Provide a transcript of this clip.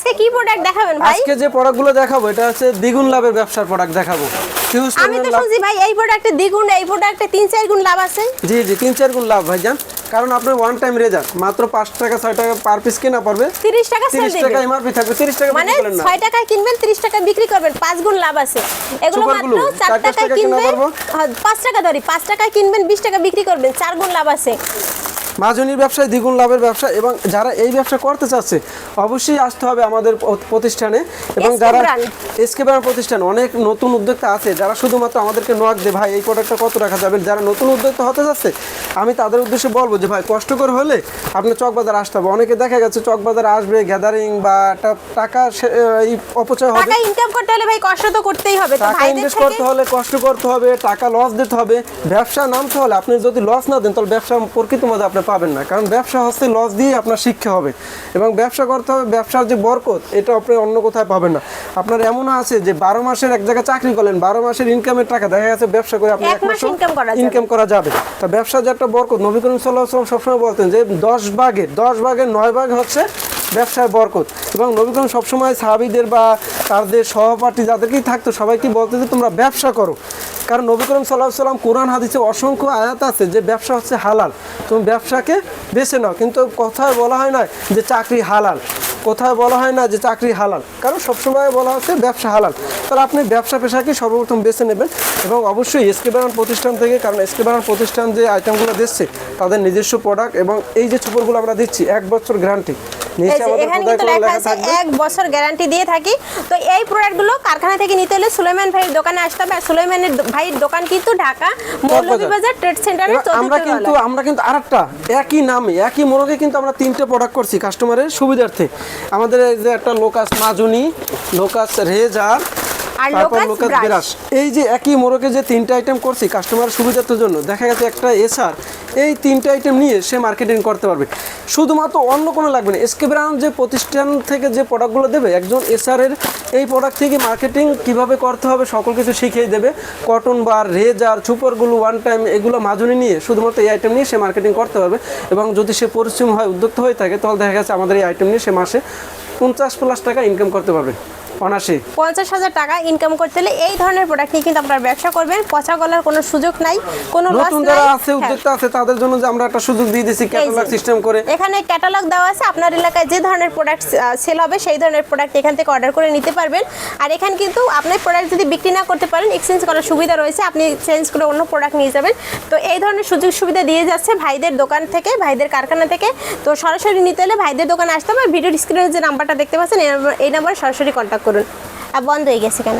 আজকে কি প্রোডাক্ট দেখাবেন ভাই? আজকে যে প্রোডাক্টগুলো দেখাবো এটা হচ্ছে দ্বিগুণ লাভের ব্যবসার প্রোডাক্ট দেখাবো। আমি তো শুনছি ভাই এই প্রোডাক্টে দ্বিগুণ, এই প্রোডাক্টে 3-4 গুণ লাভ আছে। জি জি 3-4 গুণ লাভ ভাইজান, কারণ আপনার ওয়ান টাইম রেজাল্ট মাত্র 5 টাকা 6 টাকা পার পিস কেনা পড়বে, 30 টাকা সেল 30 দিবেন। টাকা এমআরপি থাকবে, 30 টাকা মানে বিক্রি করেন না। 6 টাকায় কিনবেন 30 টাকা বিক্রি করবেন, 5 গুণ লাভ আছে। এগুলো সুপারগুলো মাত্র 4 টাকায় কিনবেন, 5 টাকা ধরি 5 টাকায় কিনবেন 20 টাকা বিক্রি করবেন, 4 গুণ লাভ আছে। মাজুনির ব্যবসায় দ্বিগুণ লাভের ব্যবসা, এবং যারা এই ব্যবসা করতে চাচ্ছে অবশ্যই আসতে হবে আমাদের প্রতিষ্ঠানে। এবং যারা এসকে ব্র্যান্ড প্রতিষ্ঠান অনেক নতুন উদ্যোক্তা আছে যারা শুধুমাত্র আমাদেরকে নক দে ভাই এই প্রোডাক্টটা কত রাখা যাবে, যারা নতুন উদ্যোক্তা হতে যাচ্ছে আমি তাদের উদ্দেশ্যে বলবো যে ভাই কষ্টকর হলে আপনি চকবাজার আসতে হবে। অনেকে দেখা গেছে চকবাজার আসবে গ্যাদারিং বা টাকা এই অপচয় হবে, টাকা ইনকাম করতে হলে ভাই কষ্ট তো করতেই হবে, তো টাকা ভাইদের ইনভেস্ট থেকে করতে হলে কষ্ট করতে হবে, টাকা লস দিতে হবে, ব্যবসা নামতে হলে আপনি যদি লস না দেন তাহলে ব্যবসা প্রকৃত মজা আপনি পাবেন না, কারণ ব্যবসা হচ্ছে লস দিয়ে আপনার শিক্ষা হবে এবং ব্যবসা করতে হবে। ব্যবসার যে বরকত এটা আপনি অন্য কোথায় পাবেন না। আপনার এমনও আছে যে 12 মাসের এক জায়গায় চাকরি করলেন, 12 মাসের ইনকামের টাকা দেখা গেছে ব্যবসা করে আপনি 1 মাস ইনকাম করা যাবে। তো ব্যবসা যে একটা বরকত, নবী করিম সাল্লাল্লাহু আলাইহি ওয়াসাল্লাম সবসময় বলতেন যে 10 ভাগের 9 ভাগ হচ্ছে ব্যবসার বরকত। এবং নবী করিম সবসময় সাহাবীদের বা তাদের সহপাঠী যাদেরকেই থাকতো সবাইকে বলতে যে তোমরা ব্যবসা করো, কারণ নবী করিম সাল্লাল্লাহু আলাইহি ওয়াসাল্লাম কোরআন হাদিসে অসংখ্য আয়াত আছে যে ব্যবসা হচ্ছে হালাল, তুমি ব্যবসাকে বেছে নাও। কিন্তু কোথায় বলা হয় না যে চাকরি হালাল, কোথায় বলা হয় না যে চাকরি হালাল, কারণ সবসময় বলা হচ্ছে ব্যবসা হালাল। তাহলে আপনি ব্যবসা পেশাকে সর্বপ্রথম বেছে নেবেন এবং অবশ্যই এসকে ব্র্যান্ড প্রতিষ্ঠান থেকে, কারণ এসকে ব্র্যান্ড প্রতিষ্ঠান যে আইটেমগুলো দিচ্ছে তাদের নিজস্ব প্রোডাক্ট এবং এই যে সুপারগুলো আমরা দিচ্ছি 1 বছর গ্যারান্টি নিচে আমাদের এখানে খোদাই কিন্তু করে লেখা লেখা আছে থাকবে 1 বছর গ্যারান্টি দিয়ে থাকি। তো এই প্রোডাক্টগুলো কারখানা থেকে নিতে হলে সুলাইমান ভাইয়ের দোকানে আসতে হবে। আর সুলাইমানের ভাইয়ের দোকান কিন্তু ঢাকা মৌলভীবাজার ট্রেড সেন্টারে আমরা কিন্তু আরেকটা একই নামে একই মোড়কে কিন্তু আমরা 3টে প্রোডাক্ট করছি কাস্টমারের সুবিধার্থে। আমাদের এই যে একটা লোকাস মাজুনি, লোকাস রেজার আর তারপর লোকাস লোকাস ব্রাশ, এই যে একই মোড়কে যে 3টে আইটেম করছি কাস্টমারের সুবিধার জন্য, দেখা গেছে একটা এসআর এই 3টে আইটেম নিয়ে সে মার্কেটিং করতে পারবে, শুধুমাত্র অন্য কোনো লাগবে না। এসকে ব্র্যান্ড যে প্রতিষ্ঠান থেকে যে প্রোডাক্টগুলো দেবে একজন এসআরের এই প্রোডাক্ট থেকে মার্কেটিং কিভাবে করতে হবে সকল কিছু শিখিয়ে দেবে। কটন বার, রেজার, সুপারগুলো, ওয়ান টাইম এগুলো মাজুনি নিয়ে শুধুমাত্র এই আইটেম নিয়ে সে মার্কেটিং করতে পারবে। এবং যদি সে পরিশ্রম হয় উদ্যোক্তা হয়ে থাকে তাহলে দেখা গেছে আমাদের এই আইটেম নিয়ে সে মাসে 50+ টাকা ইনকাম করতে পারবে অনাসি। 50,000 টাকা ইনকাম করতে হলে এই ধরনের প্রোডাক্ট নিয়ে কিন্তু আপনারা ব্যবসা করবেন, পচা গলার কোনো সুযোগ নাই, কোনো লস নতুন নাই। যারা আছে উদ্যোক্তা আছে তাদের জন্য যে আমরা একটা সুযোগ দিয়ে দিয়েছি ক্যাটালগ সিস্টেম করে। এখানে ক্যাটালগ দেওয়া আছে, আপনার এলাকায় যে ধরনের প্রোডাক্ট সেল হবে সেই ধরনের প্রোডাক্ট এখান থেকে অর্ডার করে নিতে পারবেন। আর এখানে কিন্তু আপনার প্রোডাক্ট যদি বিক্রি না করতে পারেন এক্সচেঞ্জ করার সুবিধা রয়েছে, আপনি চেঞ্জ করে অন্য প্রোডাক্ট নিয়ে যাবেন। তো এই ধরনের সুযোগ সুবিধা দিয়ে যাচ্ছে ভাইদের দোকান থেকে, ভাইদের কারখানা থেকে। তো সরাসরি নিতে হলে ভাইদের দোকানে আসতে হবে। ভিডিওর স্ক্রিনে যে নাম্বারটা দেখতে পাচ্ছেন এই নাম্বারে সরাসরি কন্ট্যাক্ট করুন। আর বন্ধ হয়ে গেছে কেন?